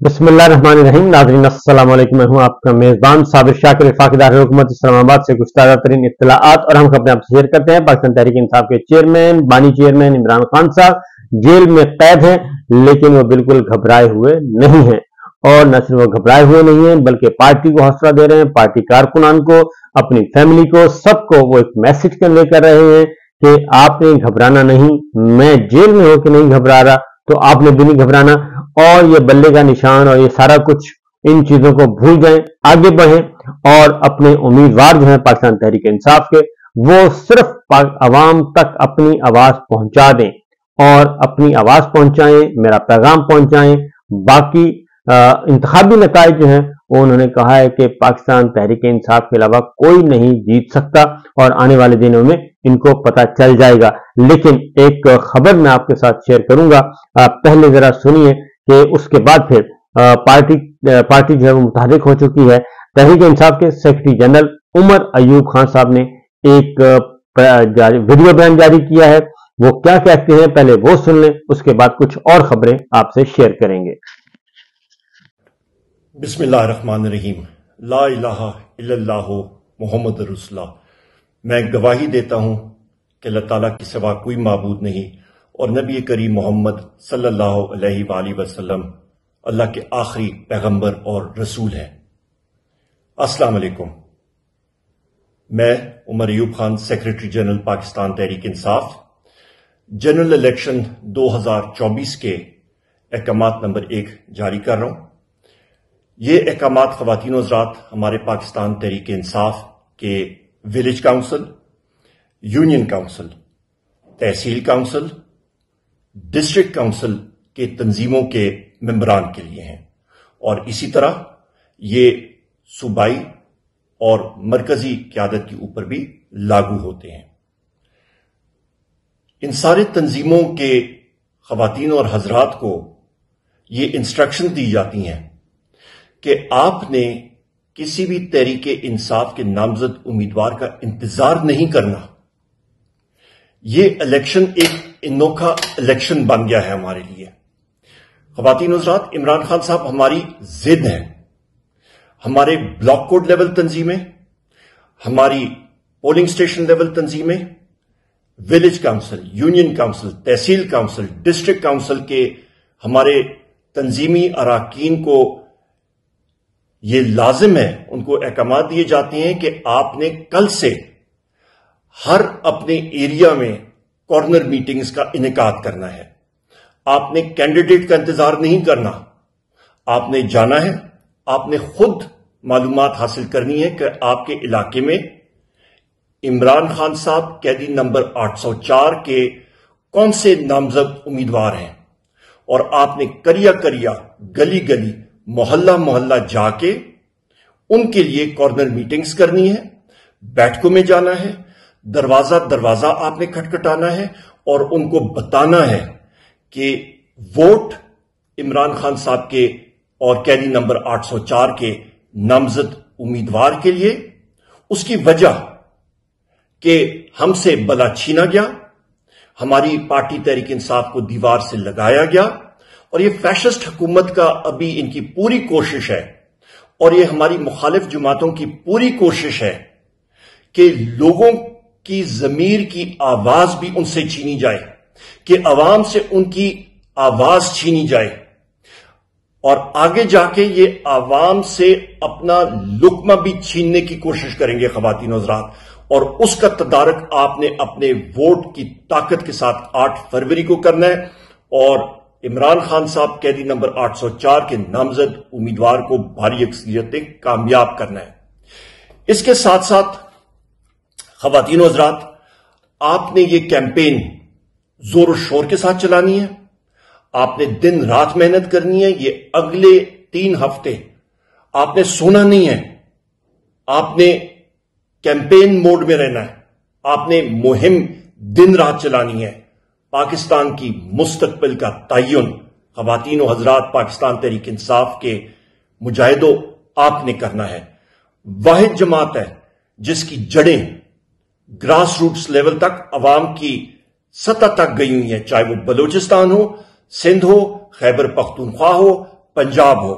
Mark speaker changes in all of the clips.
Speaker 1: बिस्मिल्लाहिर्रहमानिर्रहीम। नाज़रीन अस्सलाम वालेकुम। मैं हूं आपका मेजबान साबिर शाकिर, वफाकी दारुल-हुकूमत इस्लामाबाद से कुछ ताज़ा तरीन इत्तलाआत और हम अपने आपसे शेयर करते हैं। पाकिस्तान तहरीक इंसाफ के चेयरमैन, बानी चेयरमैन इमरान खान साहब जेल में कैद हैं, लेकिन वो बिल्कुल घबराए हुए नहीं हैं। और न सिर्फ वो घबराए हुए नहीं हैं, बल्कि पार्टी को हौसला दे रहे हैं, पार्टी कारकुनान को, अपनी फैमिली को, सबको वो एक मैसेज कन्वे कर रहे हैं कि आपने घबराना नहीं, मैं जेल में होकर नहीं घबरा रहा तो आपने भी नहीं घबराना। और ये बल्ले का निशान और ये सारा कुछ, इन चीजों को भूल जाएं, आगे बढ़ें और अपने उम्मीदवार जो हैं पाकिस्तान तहरीक इंसाफ के, वो सिर्फ अवाम तक अपनी आवाज पहुंचा दें और अपनी आवाज पहुंचाएं, मेरा पैगाम पहुंचाएं। बाकी इंतखाबी नताइज जो हैं वो उन्होंने कहा है कि पाकिस्तान तहरीक इंसाफ के अलावा कोई नहीं जीत सकता और आने वाले दिनों में इनको पता चल जाएगा। लेकिन एक खबर मैं आपके साथ शेयर करूंगा, पहले जरा सुनिए कि उसके बाद फिर पार्टी जो है वो मुतहर्रिक हो चुकी है। तहरीक इंसाफ के सेक्रेटरी जनरल उमर अयूब खान साहब ने एक वीडियो बयान जारी किया है। वो क्या कहते हैं पहले वो सुन लें, उसके बाद कुछ और खबरें आपसे शेयर करेंगे।
Speaker 2: बिस्मिल्लाहिर्रहमानिर्रहीम। ला इलाहा इल्लल्लाहु मुहम्मद रसूलुल्लाह। मैं गवाही देता हूं कि अल्लाह ताला के सिवा कोई माबूद नहीं और नबी करीम मोहम्मद सल्लल्लाहु अलैहि वसल्लम अल्लाह के आखिरी पैगंबर और रसूल हैं। अस्सलाम वालेकुम। मैं Umar Ayub Khan, secretary general Pakistan Tehreek Insaf, general election 2024 के अहकामात नंबर 1 जारी कर रहा हूं। ये अहकामात ख़वातीन और हज़रात हमारे पाकिस्तान तहरीक इंसाफ के village council, union council, tehsil council, district council के तंजीमों के मेंबरान के लिए हैं और इसी तरह ये सूबाई और मरकजी क़यादत के ऊपर भी लागू होते हैं। इन सारे तंजीमों के ख़वातीन और हज़रात को ये इंस्ट्रक्शन दी जाती हैं कि आपने किसी भी तहरीके इंसाफ के नामजद उम्मीदवार का इंतजार नहीं करना। ये इलेक्शन एक अनोखा इलेक्शन बन गया है हमारे लिए। ख़वातीन हज़रात, इमरान खान साहब हमारी जिद हैं। हमारे ब्लॉक कोड लेवल तंजीमें, हमारी पोलिंग स्टेशन लेवल तंजीमें, village council, union council, tehsil council, district council के हमारे तंजीमी अराकीन को ये लाजिम है, उनको अहकामात दिए जाते हैं कि आपने कल से हर अपने एरिया में कॉर्नर मीटिंग्स का इनेकाद करना है। आपने कैंडिडेट का इंतजार नहीं करना, आपने जाना है, आपने खुद मालूमात हासिल करनी है कि आपके इलाके में इमरान खान साहब कैदी नंबर 804 के कौन से नामजद उम्मीदवार हैं और आपने करिया करिया, गली गली, मोहल्ला मोहल्ला जाके उनके लिए कॉर्नर मीटिंग्स करनी है, बैठकों में जाना है, दरवाजा दरवाजा आपने खटखटाना है और उनको बताना है कि वोट इमरान खान साहब के और कैदी नंबर 804 के नामजद उम्मीदवार के लिए, उसकी वजह कि हमसे बला छीना गया, हमारी पार्टी तहरीक इंसाफ को दीवार से लगाया गया और ये फैशिस्ट हुकूमत का अभी इनकी पूरी कोशिश है और ये हमारी मुखालिफ जमातों की पूरी कोशिश है कि लोगों की ज़मीर की आवाज भी उनसे छीनी जाए, कि अवाम से उनकी आवाज छीनी जाए और आगे जाके ये आवाम से अपना लुक्मा भी छीनने की कोशिश करेंगे ख़वातीन हज़रात। और उसका तदारक आपने अपने वोट की ताकत के साथ 8 फरवरी को करना है और इमरान खान साहब कैदी नंबर 804 के नामजद उम्मीदवार को भारी अक्सरियत कामयाब करना है। इसके साथ साथ ख़वातीन हज़रात, आपने ये कैंपेन जोर और शोर के साथ चलानी है, आपने दिन रात मेहनत करनी है। ये अगले 3 हफ्ते आपने सोना नहीं है, आपने कैंपेन मोड में रहना है, आपने मुहिम दिन रात चलानी है। पाकिस्तान की मुस्तकबिल का तयन ख़वातीन और हज़रात, पाकिस्तान तहरीक इंसाफ के मुजाहिदों, आपने करना है। वाहिद जमात है जिसकी जड़ें ग्रास रूट्स लेवल तक, अवाम की सतह तक गई हुई हैं, चाहे वो बलूचिस्तान हो, सिंध हो, खैबर पख्तूनख्वा हो, पंजाब हो,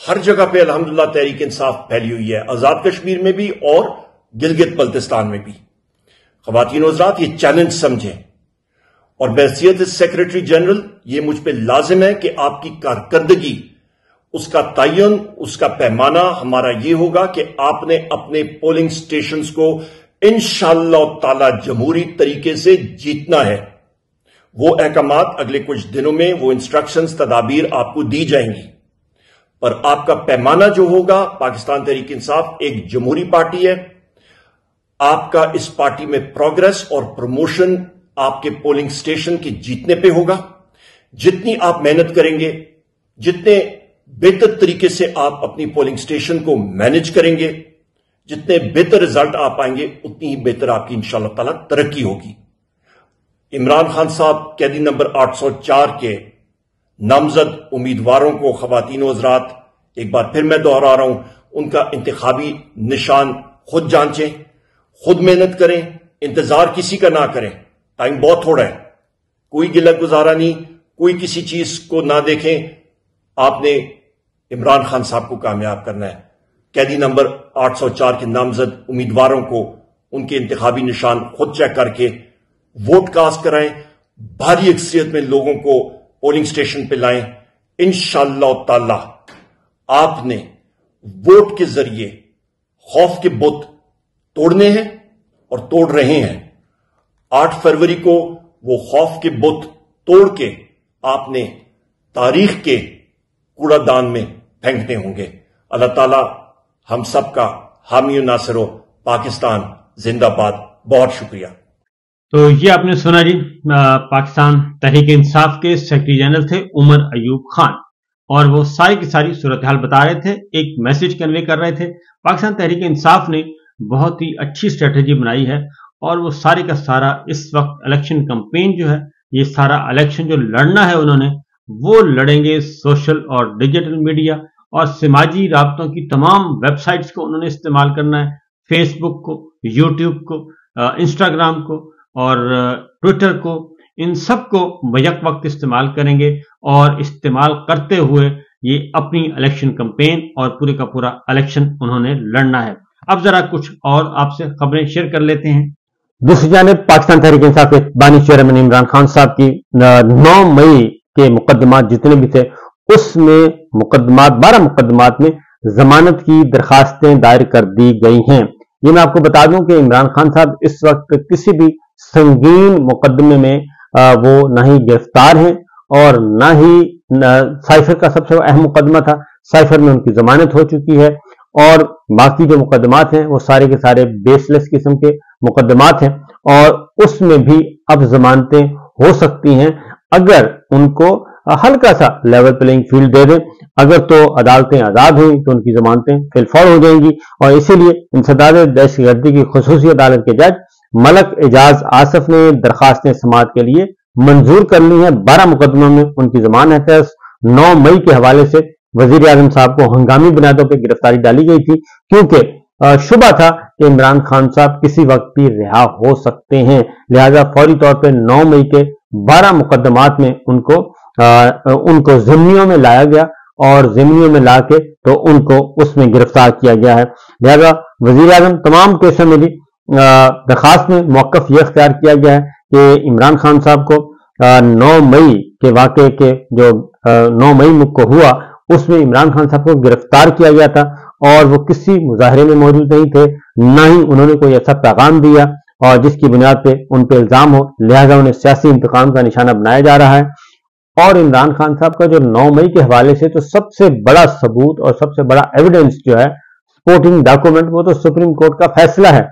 Speaker 2: हर जगह पे अल्हम्दुलिल्लाह तहरीक इंसाफ फैली हुई है, आजाद कश्मीर में भी और गिलगित बल्तिस्तान में भी। ख्वातीन और हज़रात, ये चैलेंज समझें और बहसीयत सेक्रेटरी जनरल ये मुझ पे लाजिम है कि आपकी कारकर्दगी, उसका तयन, उसका पैमाना हमारा ये होगा कि आपने अपने पोलिंग स्टेशंस को इंशाअल्लाह ताला जमहूरी तरीके से जीतना है। वो अहकामात अगले कुछ दिनों में, वो इंस्ट्रक्शंस, तदाबीर आपको दी जाएंगी, पर आपका पैमाना जो होगा, पाकिस्तान तहरीक इंसाफ एक जमहूरी पार्टी है, आपका इस पार्टी में प्रोग्रेस और प्रमोशन आपके पोलिंग स्टेशन के जीतने पे होगा। जितनी आप मेहनत करेंगे, जितने बेहतर तरीके से आप अपनी पोलिंग स्टेशन को मैनेज करेंगे, जितने बेहतर रिजल्ट आप पाएंगे, उतनी ही बेहतर आपकी इंशाअल्लाह ताला तरक्की होगी। इमरान खान साहब कैदी नंबर 804 के नामजद उम्मीदवारों को, ख्वातीन व हज़रात, एक बार फिर मैं दोहरा रहा हूं, उनका इंतखाबी निशान खुद जांचें, खुद मेहनत करें, इंतजार किसी का ना करें। टाइम बहुत थोड़ा है, कोई गिला गुजारा नहीं, कोई किसी चीज को ना देखें, आपने इमरान खान साहब को कामयाब करना है। कैदी नंबर 804 के नामजद उम्मीदवारों को उनके इंतखाबी निशान खुद चेक करके वोट कास्ट कराएं, भारी अक्सरियत में लोगों को पोलिंग स्टेशन पे लाएं। इंशाअल्लाह ताला आपने वोट के जरिए खौफ के बुत तोड़ने हैं और तोड़ रहे हैं। 8 फरवरी को वो खौफ के बुत तोड़ के आपने तारीख के कूड़ादान में फेंकने होंगे। अल्लाह ताला हम सबका हामी नासिर हो। पाकिस्तान जिंदाबाद। बहुत शुक्रिया।
Speaker 1: तो ये आपने सुना जी, पाकिस्तान तहरीक इंसाफ के सेक्रेटरी जनरल थे उमर अयूब खान, और वो सारी की सारी सूरत हाल बता रहे थे, एक मैसेज कन्वे कर रहे थे। पाकिस्तान तहरीक इंसाफ ने बहुत ही अच्छी स्ट्रेटेजी बनाई है, और वो सारे का सारा इस वक्त इलेक्शन कैंपेन जो है, ये सारा इलेक्शन जो लड़ना है उन्होंने, वो लड़ेंगे सोशल और डिजिटल मीडिया और समाजी राब्तों की तमाम वेबसाइट्स को उन्होंने इस्तेमाल करना है। फेसबुक को, यूट्यूब को, इंस्टाग्राम को और ट्विटर को, इन सब को बैक वक्त इस्तेमाल करेंगे, और इस्तेमाल करते हुए ये अपनी इलेक्शन कैंपेन और पूरे का पूरा इलेक्शन उन्होंने लड़ना है। अब जरा कुछ और आपसे खबरें शेयर कर लेते हैं। दूसरी जानिब पाकिस्तान तहरीक इंसाफ के बानी चेयरमैन इमरान खान साहब की 9 मई के मुकदमात जितने भी थे, उसमें मुकदमात 12 मुकदमात में जमानत की दरखास्तें दायर कर दी गई हैं। ये मैं आपको बता दूं कि इमरान खान साहब इस वक्त किसी भी संगीन मुकदमे में वो न ही गिरफ्तार हैं और न ही साइफर का सबसे अहम मुकदमा था, साइफर में उनकी जमानत हो चुकी है, और बाकी जो मुकदमात हैं वो सारे के सारे बेसलेस किस्म के मुकदमात हैं, और उसमें भी अब जमानतें हो सकती हैं अगर उनको हल्का सा लेवल प्लेइंग फील्ड दे दें। अगर तो अदालतें आजाद हुई तो उनकी जमानतें फिलफौर हो जाएंगी, और इसीलिए इंसदाद दहशतगर्दी की खुसूसी अदालत के जज मलक एजाज आसफ ने दरखास्तें समाअत के लिए मंजूर कर ली हैं। 12 मुकदमों में उनकी जमानत है। 9 मई के हवाले से वजीर आजम साहब को हंगामी बुनियादों पर गिरफ्तारी डाली गई थी, क्योंकि शुबा था कि इमरान खान साहब किसी वक्त भी रिहा हो सकते हैं। लिहाजा फौरी तौर पर 9 मई के 12 मुकदमात में उनको ज़िम्मियों में लाया गया, और ज़िम्मियों में लाके तो उनको उसमें गिरफ्तार किया गया है। लिहाजा वजीर आजम तमाम केसों में भी दरखास्त में मौक़िफ़ यह इख्तियार किया गया है कि इमरान खान साहब को 9 मई के वाक़े के जो 9 मई को हुआ, उसमें इमरान खान साहब को गिरफ्तार किया गया था, और वो किसी मुजाहरे में मौजूद नहीं थे, न ही उन्होंने कोई ऐसा पैगाम दिया और जिसकी बुनियाद पे उन पे इल्जाम हो। लिहाजा उन्हें सियासी इंतकाम का निशाना बनाया जा रहा है। और इमरान खान साहब का जो 9 मई के हवाले से तो सबसे बड़ा सबूत और सबसे बड़ा एविडेंस जो है, सपोर्टिंग डॉक्यूमेंट, वो तो सुप्रीम कोर्ट का फैसला है,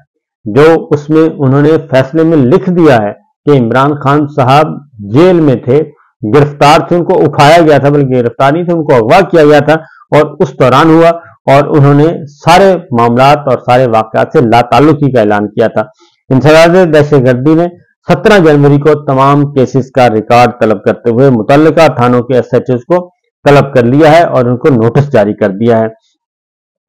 Speaker 1: जो उसमें उन्होंने फैसले में लिख दिया है कि इमरान खान साहब जेल में थे, गिरफ्तार थे, उनको उठाया गया था, बल्कि गिरफ्तार नहीं थे, उनको अगवा किया गया था, और उस दौरान हुआ, और उन्होंने सारे मामलात और सारे वाकयात से लाताल्लुकी का ऐलान किया था। इंसदाद दहशतगर्दी ने 17 जनवरी को तमाम केसेस का रिकॉर्ड तलब करते हुए मुतल्लिका थानों के एसएचओ को तलब कर लिया है और उनको नोटिस जारी कर दिया है।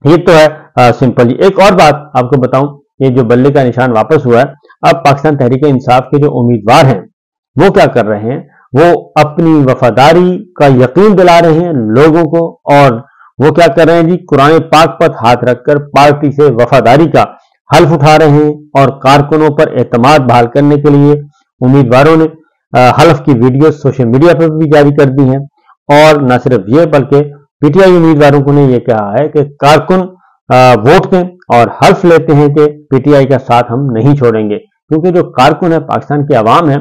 Speaker 1: ये तो है सिंपल। एक और बात आपको बताऊं, ये जो बल्ले का निशान वापस हुआ है, अब पाकिस्तान तहरीक इंसाफ के जो उम्मीदवार हैं वो क्या कर रहे हैं, وہ اپنی وفاداری کا یقین دلا رہے ہیں لوگوں کو، اور وہ کیا کر رہے ہیں جی، قرآن پاک پر ہاتھ رکھ کر پارٹی سے وفاداری کا حلف اٹھا رہے ہیں، اور کارکنوں پر اعتماد بحال کرنے کے لیے امیدواروں نے حلف کی ویڈیو سوشل میڈیا پر بھی جاری کر دی ہیں۔ اور نہ صرف یہ بلکہ پی ٹی آئی امیدواروں کو نے یہ کہا ہے کہ کارکن ووٹ دیں اور حلف لیتے ہیں کہ پی ٹی آئی کا ساتھ ہم نہیں چھوڑیں گے، کیونکہ جو کارکن ہے پاکستان کے عوام ہے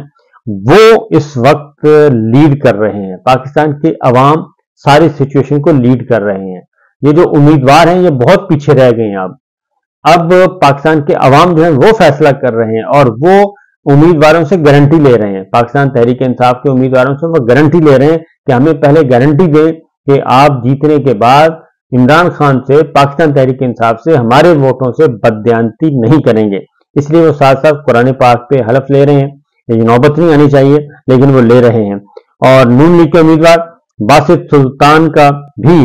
Speaker 1: وہ اس وقت لیڈ کر رہے ہیں، پاکستان کے عوام ساری سچویشن کو لیڈ کر رہے ہیں۔ یہ جو امیدوار ہیں یہ بہت پیچھے رہ گئے ہیں، اب پاکستان کے عوام جو ہیں وہ فیصلہ کر رہے ہیں، اور وہ امیدواروں سے گارنٹی لے رہے ہیں، پاکستان تحریک انصاف کے امیدواروں سے وہ گارنٹی لے رہے ہیں کہ ہمیں پہلے گارنٹی دیں کہ آپ جیتنے کے بعد عمران خان سے، پاکستان تحریک انصاف سے، ہمارے ووٹوں سے بددیانتی نہیں کریں گے۔ اس لیے وہ ساتھ ساتھ قرآن پاک پہ حلف لے رہے ہیں، یہ نوبت نہیں آنی چاہیے لیکن وہ لے رہے ہیں۔ اور نون لیگ کے امیدوار باسط سلطان کا بھی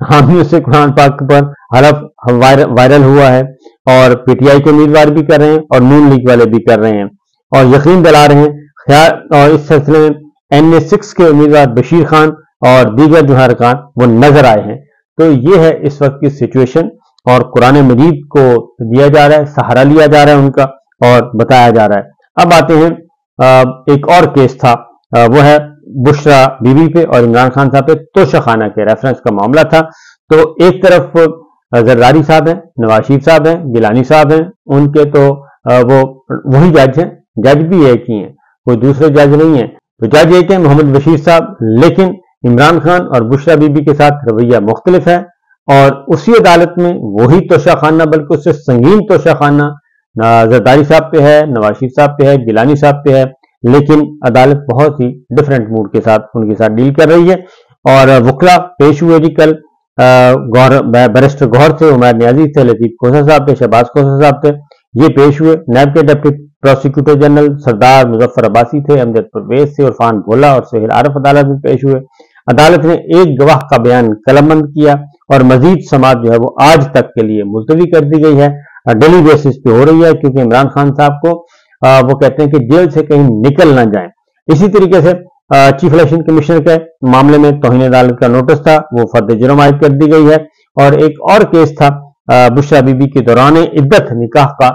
Speaker 1: حامیوں سے قرآن پاک پر حلف وائرل ہوا ہے، اور پی ٹی آئی کے امیدوار بھی کر رہے ہیں اور نون لیگ والے بھی کر رہے ہیں، اور یقین دلا رہے ہیں۔ اور اس سلسلے میں NA6 کے امیدوار بشیر خان اور دیگر جو ارکان وہ نظر آئے ہیں۔ تو یہ ہے اس وقت کی سچویشن، اور قرآن مجید کو دیا جا رہا ہے، سہارا لیا جا رہا ہے ان کا، اور بتایا جا رہا ہے۔ اب آتے ہیں ایک اور کیس تھا، وہ ہے بشرا بی بی پہ اور عمران خان صاحب پہ توشہ خانہ کے ریفرنس کا معاملہ تھا۔ تو ایک طرف زرداری صاحب ہیں، نواز شریف صاحب ہیں، گیلانی صاحب ہیں، ان کے تو وہ وہی جج ہیں، جج بھی ایک ہی ہیں، کوئی دوسرے جج نہیں ہیں، تو جج ایک ہیں محمد بشیر صاحب، لیکن عمران خان اور بشرا بی بی کے ساتھ رویہ مختلف ہے، اور اسی عدالت میں وہی توشہ خانہ بلکہ اس سے سنگین توشہ خانہ زرداری صاحب پہ ہے، نواز شریف صاحب پہ ہے، گیلانی صاحب پہ ہے، لیکن عدالت بہت ہی ڈفرینٹ موڈ کے ساتھ ان کے ساتھ ڈیل کر رہی ہے۔ اور وکلا پیش ہوئے جی کل، بیرسٹر گوہر تھے، عمیر نیازی تھے، لطیف کھوسہ صاحب تھے، شہباز کھوسہ صاحب تھے، یہ پیش ہوئے۔ نیب کے ڈپٹی پروسیکیوٹر جنرل سردار مظفر عباسی تھے، امجد پرویز تھے، عرفان بھولا اور سہیل عارف عدالت میں پیش ہوئے۔ عدالت نے ایک گواہ کا بیان قلم بند کیا، اور مزید سماعت جو ہے وہ آج تک کے لیے ملتوی کر دی گئی ہے، ڈیلی بیسس پہ ہو رہی ہے، کیونکہ عمران خان صاحب کو وہ کہتے ہیں کہ جیل سے کہیں نکل نہ جائیں۔ اسی طریقے سے چیف الیکشن کمشنر کے معاملے میں توہین عدالت کا نوٹس تھا، وہ فرد جرم عائد کر دی گئی ہے۔ اور ایک اور کیس تھا بشرا بی بی کے دوران عدت نکاح کا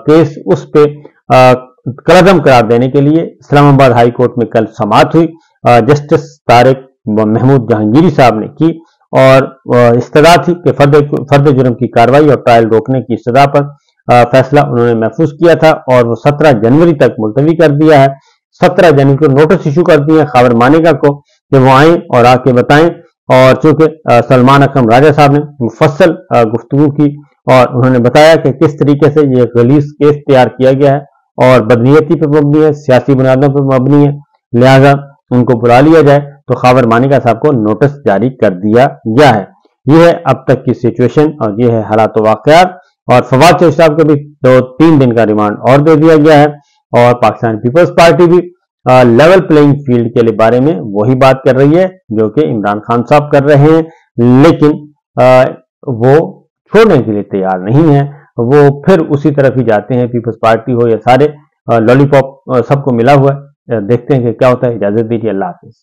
Speaker 1: کیس، اس پہ کالعدم قرار دینے کے لیے اسلام آباد ہائی کورٹ میں کل سماعت ہوئی، جسٹس طارق محمود جہانگیری صاحب نے کی، اور استدعا تھی کہ فرد جرم کی کارروائی اور ٹرائل روکنے کی استدعا پر فیصلہ انہوں نے محفوظ کیا تھا، اور وہ 17 جنوری تک ملتوی کر دیا ہے۔ 17 جنوری کو نوٹس ایشو کر دیے ہیں خاور مانیکا کو کہ وہ آئیں اور آ کے بتائیں، اور چونکہ سلمان اکرم راجہ صاحب نے مفصل گفتگو کی، اور انہوں نے بتایا کہ کس طریقے سے یہ غلیظ کیس تیار کیا گیا ہے اور بدنیتی پہ مبنی ہے، سیاسی بنیادوں پہ مبنی ہے، لہذا ان کو بلا لیا جائے، تو خاور مانیکا صاحب کو نوٹس جاری کر دیا گیا ہے۔ یہ ہے اب تک کی سچویشن، اور یہ ہے حالات و واقعات۔ اور فواد چودھری صاحب کو بھی 2-3 دن کا ریمانڈ اور دے دیا گیا ہے، اور پاکستان پیپلز پارٹی بھی لیول پلینگ فیلڈ کے بارے میں وہی بات کر رہی ہے جو کہ عمران خان صاحب کر رہے ہیں، لیکن وہ چھوڑنے کے لیے تیار نہیں ہے، وہ پھر اسی طرف ہی جاتے ہیں، پیپلز پارٹی ہو یا سارے لالی پاپ سب کو ملا ہوا ہے۔ دیکھتے ہیں کہ کیا ہوتا ہے۔ اجازت دیجیے، اللہ حافظ۔